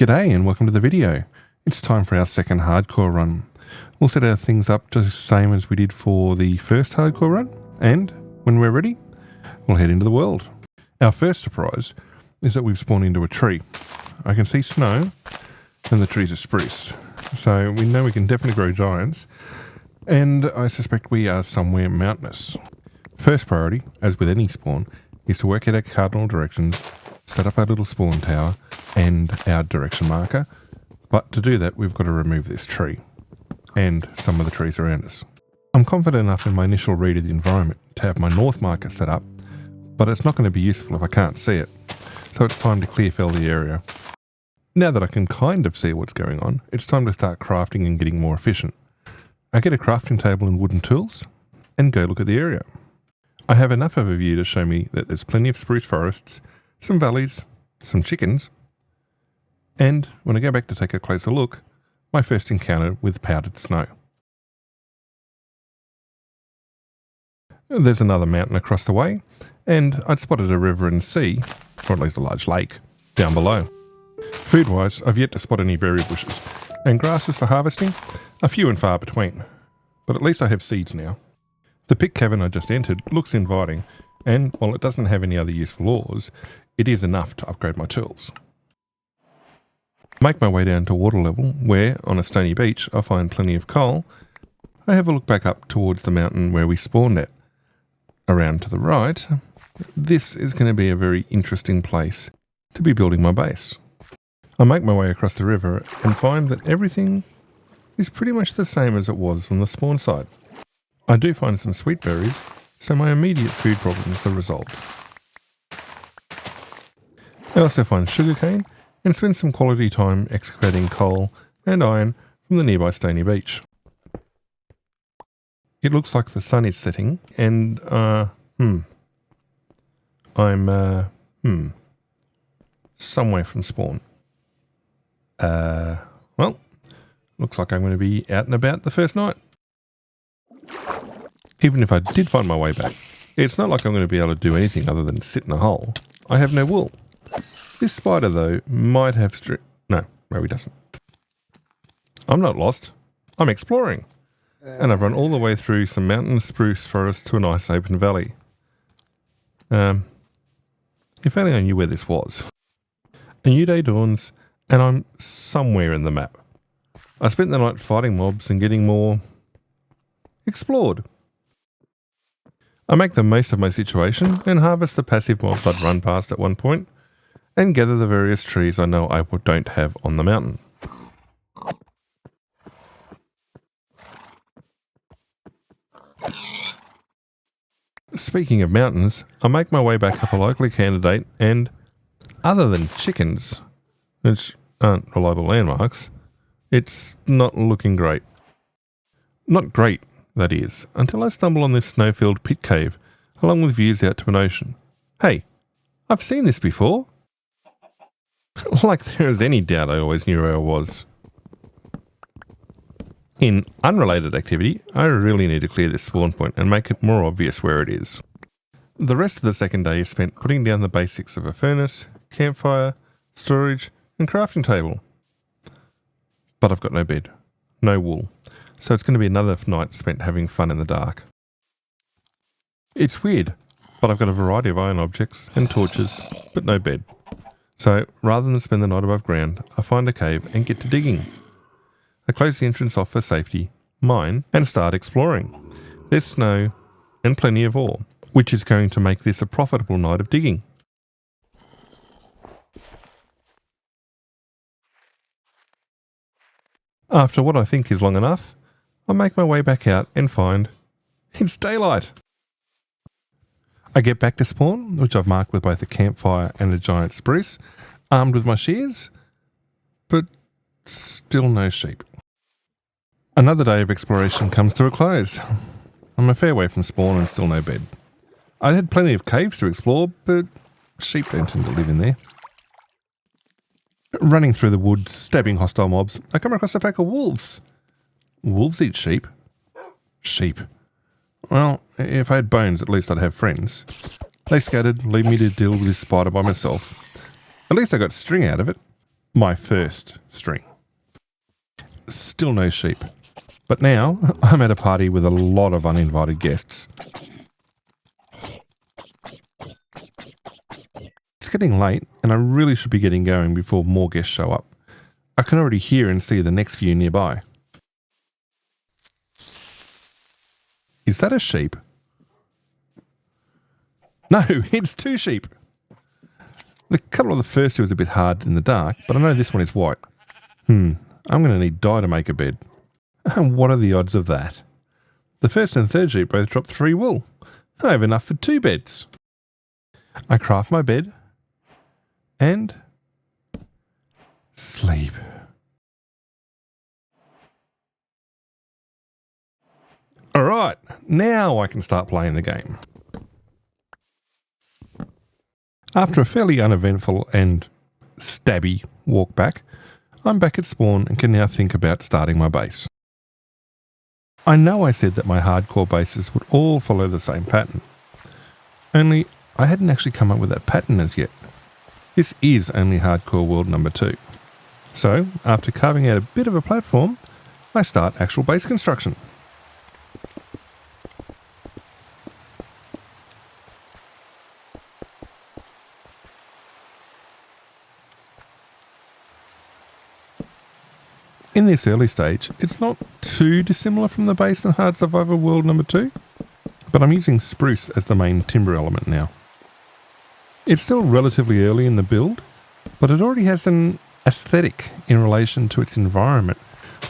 G'day and welcome to the video. It's time for our second hardcore run. We'll set our things up just the same as we did for the first hardcore run, and when we're ready, we'll head into the world. Our first surprise is that we've spawned into a tree. I can see snow and the trees are spruce, so we know we can definitely grow giants, and I suspect we are somewhere mountainous. First priority, as with any spawn, is to work out our cardinal directions, set up our little spawn tower and our direction marker, but to do that we've got to remove this tree and some of the trees around us. I'm confident enough in my initial read of the environment to have my north marker set up, but it's not going to be useful if I can't see it, so it's time to clear fell the area. Now that I can kind of see what's going on, it's time to start crafting and getting more efficient. I get a crafting table and wooden tools and go look at the area. I have enough of a view to show me that there's plenty of spruce forests, some valleys, some chickens, and when I go back to take a closer look, my first encounter with powdered snow. There's another mountain across the way, and I'd spotted a river and sea, or at least a large lake, down below. Food-wise, I've yet to spot any berry bushes, and grasses for harvesting are few and far between, but at least I have seeds now. The pit cavern I just entered looks inviting, and while it doesn't have any other useful ores, it is enough to upgrade my tools. I make my way down to water level, where, on a stony beach, I find plenty of coal. I have a look back up towards the mountain where we spawned at. Around to the right, this is going to be a very interesting place to be building my base. I make my way across the river and find that everything is pretty much the same as it was on the spawn site. I do find some sweet berries, so my immediate food problems are resolved. I also find sugarcane and spend some quality time excavating coal and iron from the nearby stony beach. It looks like the sun is setting and, I'm some way from spawn. Well, looks like I'm going to be out and about the first night. Even if I did find my way back, it's not like I'm going to be able to do anything other than sit in a hole. I have no wool. This spider, though, might have No, he doesn't. I'm not lost. I'm exploring. And I've run all the way through some mountain spruce forest to a nice open valley. If only I knew where this was. A new day dawns, and I'm somewhere in the map. I spent the night fighting mobs and getting more explored. I make the most of my situation and harvest the passive mobs I'd run past at one point, and gather the various trees I know I don't have on the mountain. Speaking of mountains, I make my way back up a likely candidate and, other than chickens, which aren't reliable landmarks, it's not looking great. Not great, that is, until I stumble on this snow-filled pit cave, along with views out to an ocean. Hey, I've seen this before. Like there is any doubt I always knew where I was. In unrelated activity, I really need to clear this spawn point and make it more obvious where it is. The rest of the second day is spent putting down the basics of a furnace, campfire, storage, and crafting table. But I've got no bed, no wool, so it's going to be another night spent having fun in the dark. It's weird, but I've got a variety of iron objects and torches, but no bed. So, rather than spend the night above ground, I find a cave and get to digging. I close the entrance off for safety, mine, and start exploring. There's snow and plenty of ore, which is going to make this a profitable night of digging. After what I think is long enough, I make my way back out and find it's daylight. I get back to spawn, which I've marked with both a campfire and a giant spruce, armed with my shears, but still no sheep. Another day of exploration comes to a close. I'm a fair way from spawn and still no bed. I had plenty of caves to explore, but sheep don't tend to live in there. Running through the woods, stabbing hostile mobs, I come across a pack of wolves. Wolves eat sheep? Sheep. Well, if I had bones, at least I'd have friends. They scattered, leaving me to deal with this spider by myself. At least I got string out of it. My first string. Still no sheep. But now I'm at a party with a lot of uninvited guests. It's getting late and I really should be getting going before more guests show up. I can already hear and see the next few nearby. Is that a sheep? No, it's two sheep. The colour of the first two is a bit hard in the dark, but I know this one is white. I'm going to need dye to make a bed. And what are the odds of that? The first and third sheep both dropped 3 wool. I have enough for 2 beds. I craft my bed and sleep. Alright, now I can start playing the game. After a fairly uneventful and stabby walk back, I'm back at spawn and can now think about starting my base. I know I said that my hardcore bases would all follow the same pattern, only I hadn't actually come up with that pattern as yet. This is only hardcore world number 2. So, after carving out a bit of a platform, I start actual base construction. In this early stage, it's not too dissimilar from the base in Hard Survival World number 2, but I'm using spruce as the main timber element now. It's still relatively early in the build, but it already has an aesthetic in relation to its environment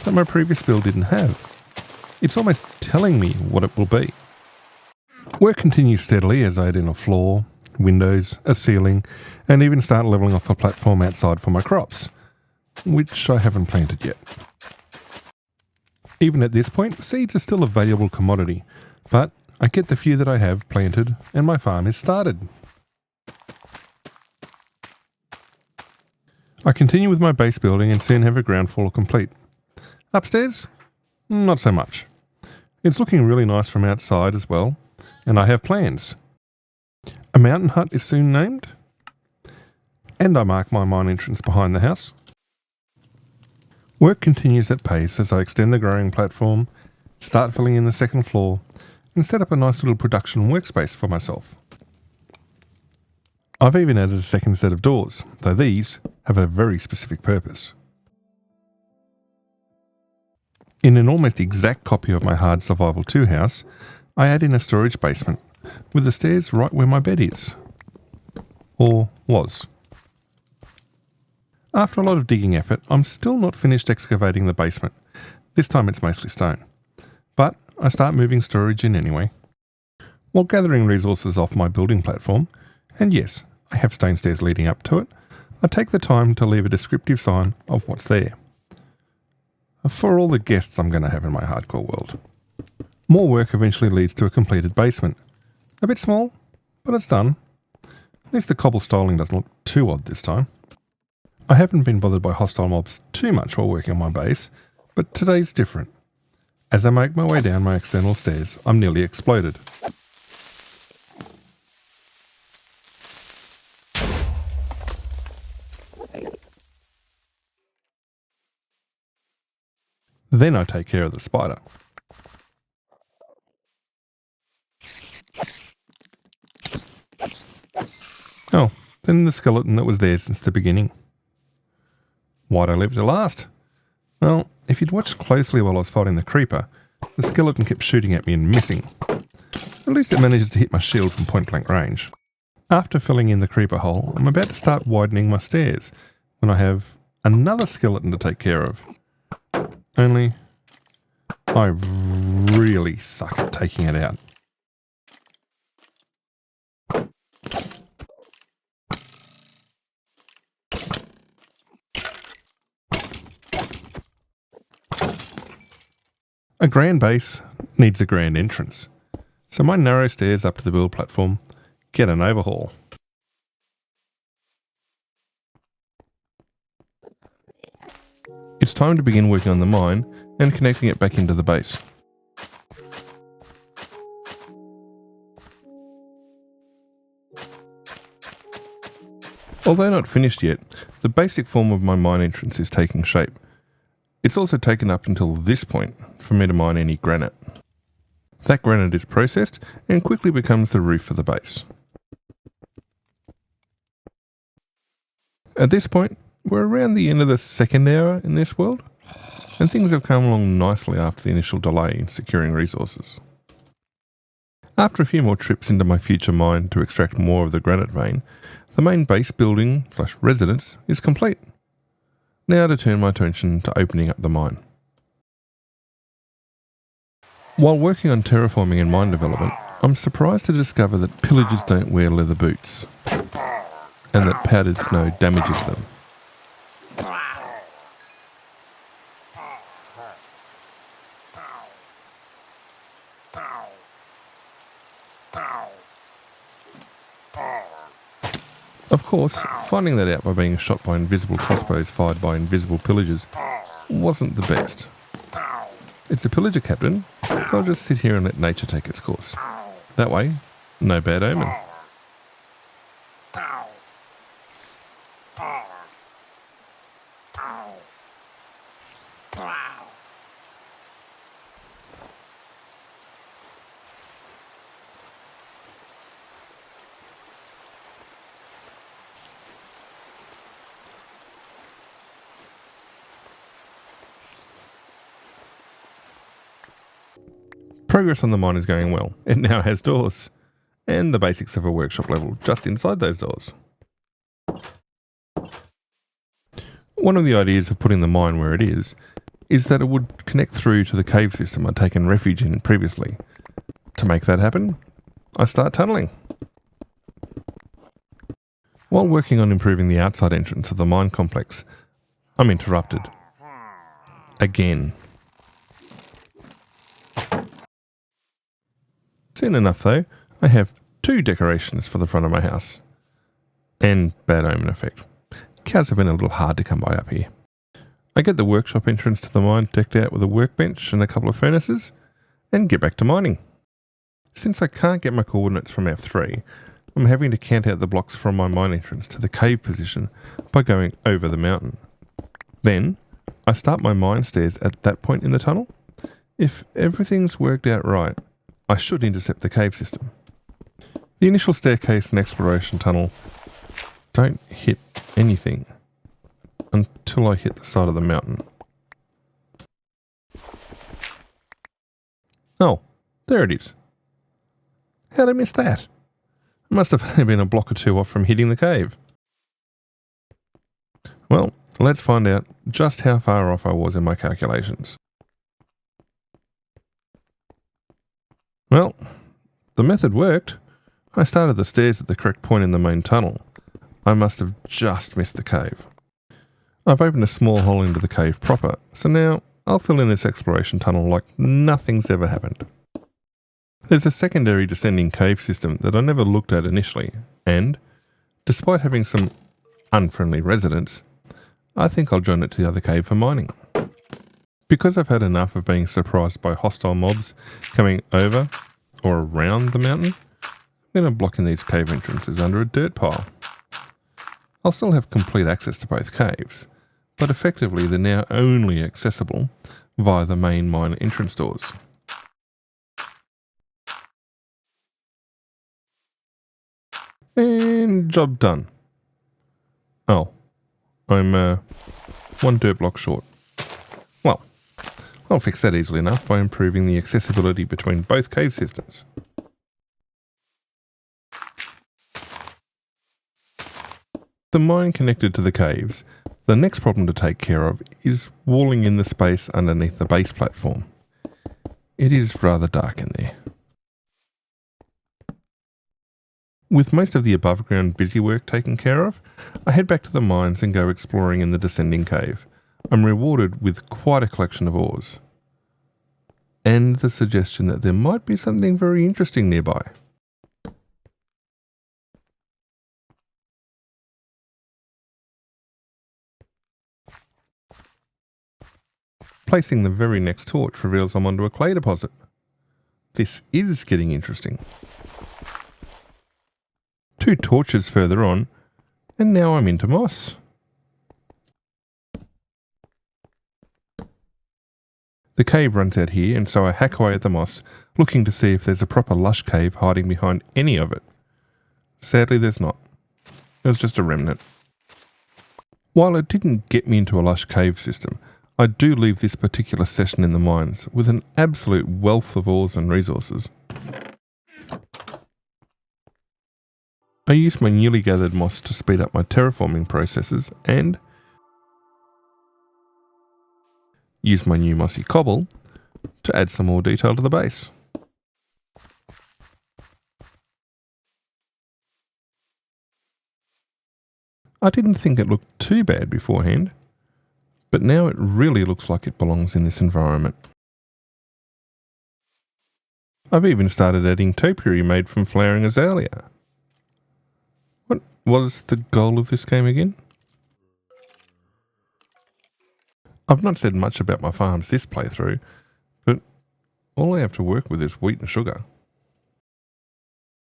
that my previous build didn't have. It's almost telling me what it will be. Work continues steadily as I add in a floor, windows, a ceiling, and even start levelling off a platform outside for my crops, which I haven't planted yet. Even at this point, seeds are still a valuable commodity, but I get the few that I have planted and my farm is started. I continue with my base building and soon have a ground floor complete. Upstairs? Not so much. It's looking really nice from outside as well, and I have plans. A mountain hut is soon named, and I mark my mine entrance behind the house. Work continues at pace as I extend the growing platform, start filling in the second floor, and set up a nice little production workspace for myself. I've even added a second set of doors, though these have a very specific purpose. In an almost exact copy of my Hard Survival 2 house, I add in a storage basement, with the stairs right where my bed is. Or was. After a lot of digging effort, I'm still not finished excavating the basement. This time it's mostly stone. But I start moving storage in anyway. While gathering resources off my building platform, and yes, I have stone stairs leading up to it, I take the time to leave a descriptive sign of what's there. For all the guests I'm going to have in my hardcore world. More work eventually leads to a completed basement. A bit small, but it's done. At least the cobble styling doesn't look too odd this time. I haven't been bothered by hostile mobs too much while working on my base, but today's different. As I make my way down my external stairs, I'm nearly exploded. Then I take care of the spider. Oh, then the skeleton that was there since the beginning. Why'd I leave it to last? Well, if you'd watched closely while I was fighting the creeper, the skeleton kept shooting at me and missing. At least it manages to hit my shield from point blank range. After filling in the creeper hole, I'm about to start widening my stairs when I have another skeleton to take care of. Only I really suck at taking it out. A grand base needs a grand entrance, so my narrow stairs up to the build platform get an overhaul. It's time to begin working on the mine and connecting it back into the base. Although not finished yet, the basic form of my mine entrance is taking shape. It's also taken up until this point for me to mine any granite. That granite is processed and quickly becomes the roof for the base. At this point, we're around the end of the second hour in this world, and things have come along nicely after the initial delay in securing resources. After a few more trips into my future mine to extract more of the granite vein, the main base building / residence is complete. Now to turn my attention to opening up the mine. While working on terraforming and mine development, I'm surprised to discover that pillagers don't wear leather boots, and that powdered snow damages them. Of course, finding that out by being shot by invisible crossbows fired by invisible pillagers wasn't the best. It's a pillager captain, so I'll just sit here and let nature take its course. That way, no bad omen. Progress on the mine is going well. It now has doors, and the basics of a workshop level just inside those doors. One of the ideas of putting the mine where it is that it would connect through to the cave system I'd taken refuge in previously. To make that happen, I start tunnelling. While working on improving the outside entrance of the mine complex, I'm interrupted. Again. Soon enough though, I have 2 decorations for the front of my house. And bad omen effect. Cows have been a little hard to come by up here. I get the workshop entrance to the mine decked out with a workbench and a couple of furnaces, and get back to mining. Since I can't get my coordinates from F3, I'm having to count out the blocks from my mine entrance to the cave position by going over the mountain. Then, I start my mine stairs at that point in the tunnel. If everything's worked out right, I should intercept the cave system. The initial staircase and exploration tunnel don't hit anything until I hit the side of the mountain. Oh, there it is. How'd I miss that? It must have only been a block or 2 off from hitting the cave. Well, let's find out just how far off I was in my calculations. Well, the method worked. I started the stairs at the correct point in the main tunnel. I must have just missed the cave. I've opened a small hole into the cave proper, so now I'll fill in this exploration tunnel like nothing's ever happened. There's a secondary descending cave system that I never looked at initially, and, despite having some unfriendly residents, I think I'll join it to the other cave for mining. Because I've had enough of being surprised by hostile mobs coming over or around the mountain, I'm going to block in these cave entrances under a dirt pile. I'll still have complete access to both caves, but effectively they're now only accessible via the main mine entrance doors. And job done. Oh, I'm 1 dirt block short. Well, I'll fix that easily enough by improving the accessibility between both cave systems. The mine connected to the caves, the next problem to take care of is walling in the space underneath the base platform. It is rather dark in there. With most of the above ground busy work taken care of, I head back to the mines and go exploring in the descending cave. I'm rewarded with quite a collection of ores, and the suggestion that there might be something very interesting nearby. Placing the very next torch reveals I'm onto a clay deposit. This is getting interesting. 2 torches further on, And now I'm into moss. The cave runs out here, and so I hack away at the moss, looking to see if there's a proper lush cave hiding behind any of it. Sadly, there's not. It was just a remnant. While it didn't get me into a lush cave system, I do leave this particular session in the mines with an absolute wealth of ores and resources. I used my newly gathered moss to speed up my terraforming processes and used my new mossy cobble to add some more detail to the base. I didn't think it looked too bad beforehand, but now it really looks like it belongs in this environment. I've even started adding topiary made from flowering azalea. What was the goal of this game again? I've not said much about my farms this playthrough, but all I have to work with is wheat and sugar.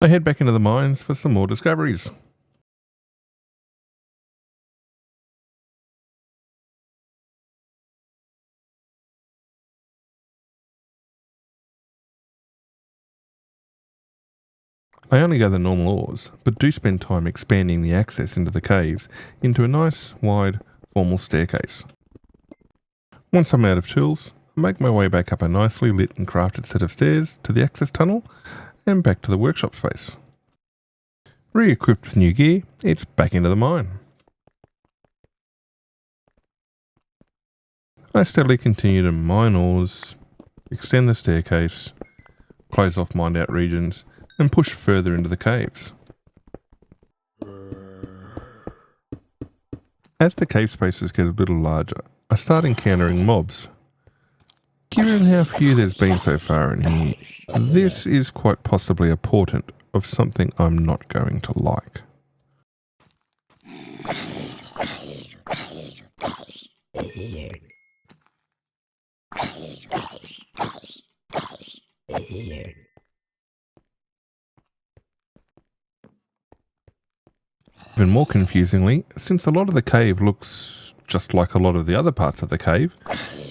I head back into the mines for some more discoveries. I only gather normal ores, but do spend time expanding the access into the caves into a nice, wide, formal staircase. Once I'm out of tools, I make my way back up a nicely lit and crafted set of stairs to the access tunnel and back to the workshop space. Re-equipped with new gear, it's back into the mine. I steadily continue to mine ores, extend the staircase, close off mined out regions, and push further into the caves. As the cave spaces get a little larger, I start encountering mobs. Given how few there's been so far in here, this is quite possibly a portent of something I'm not going to like. Even more confusingly, since a lot of the cave looks just like a lot of the other parts of the cave,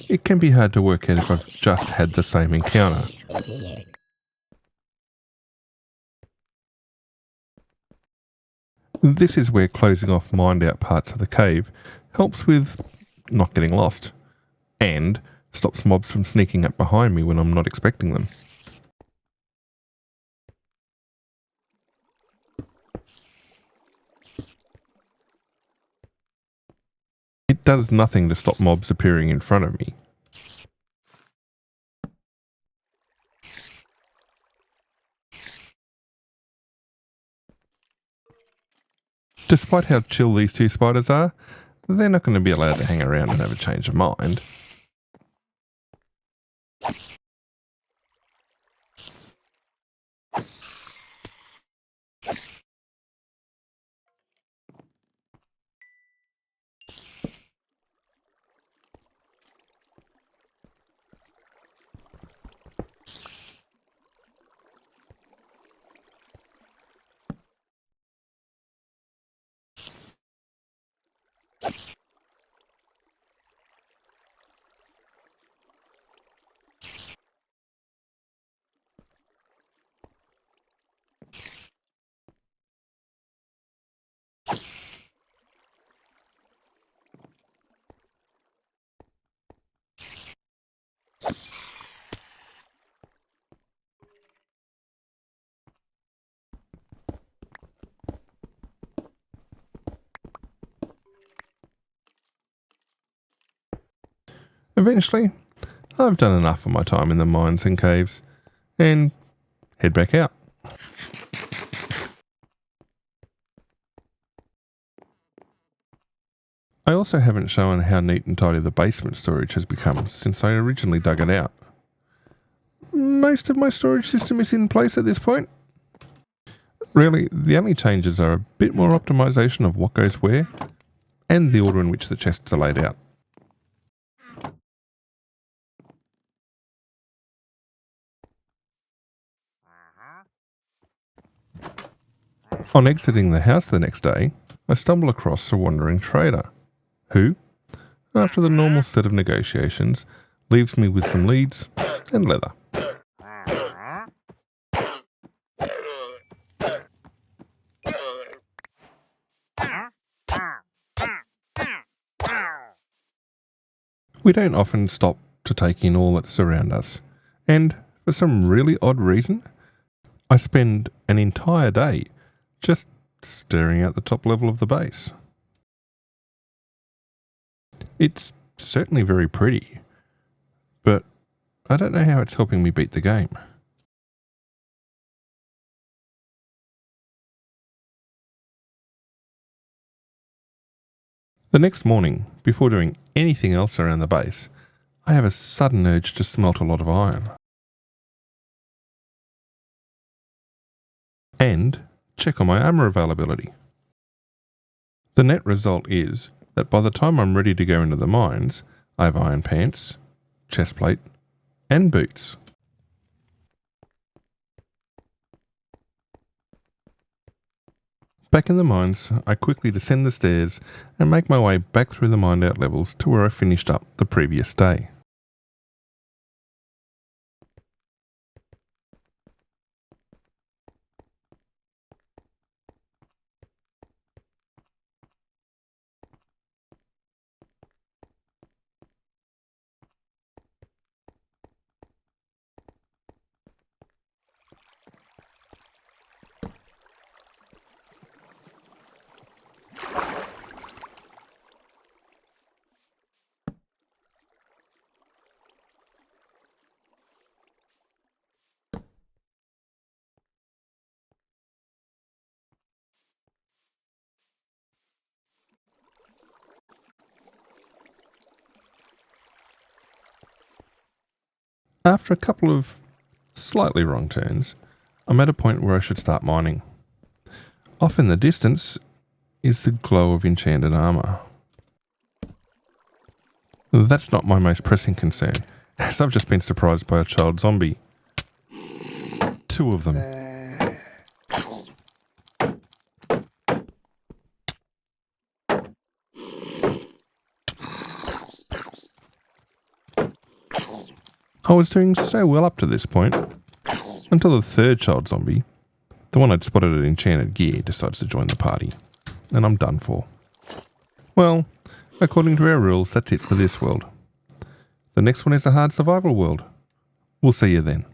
it can be hard to work out if I've just had the same encounter. This is where closing off mined out parts of the cave helps with not getting lost, and stops mobs from sneaking up behind me when I'm not expecting them. It does nothing to stop mobs appearing in front of me. Despite how chill these two spiders are, they're not going to be allowed to hang around and have a change of mind. Eventually, I've done enough of my time in the mines and caves, and head back out. I also haven't shown how neat and tidy the basement storage has become since I originally dug it out. Most of my storage system is in place at this point. Really, the only changes are a bit more optimization of what goes where, and the order in which the chests are laid out. On exiting the house the next day, I stumble across a wandering trader, who, after the normal set of negotiations, leaves me with some leads and leather. We don't often stop to take in all that surrounds us, and for some really odd reason, I spend an entire day just staring at the top level of the base. It's certainly very pretty, but I don't know how it's helping me beat the game. The next morning, before doing anything else around the base, I have a sudden urge to smelt a lot of iron. And check on my armour availability. The net result is that by the time I'm ready to go into the mines, I have iron pants, chest plate, and boots. Back in the mines, I quickly descend the stairs and make my way back through the mined out levels to where I finished up the previous day. After a couple of slightly wrong turns, I'm at a point where I should start mining. Off in the distance is the glow of enchanted armour. That's not my most pressing concern, as I've just been surprised by a child zombie. 2 of them. I was doing so well up to this point, until the 3rd child zombie, the one I'd spotted at Enchanted Gear, decides to join the party, and I'm done for. Well, according to our rules, that's it for this world. The next one is a hard survival world. We'll see you then.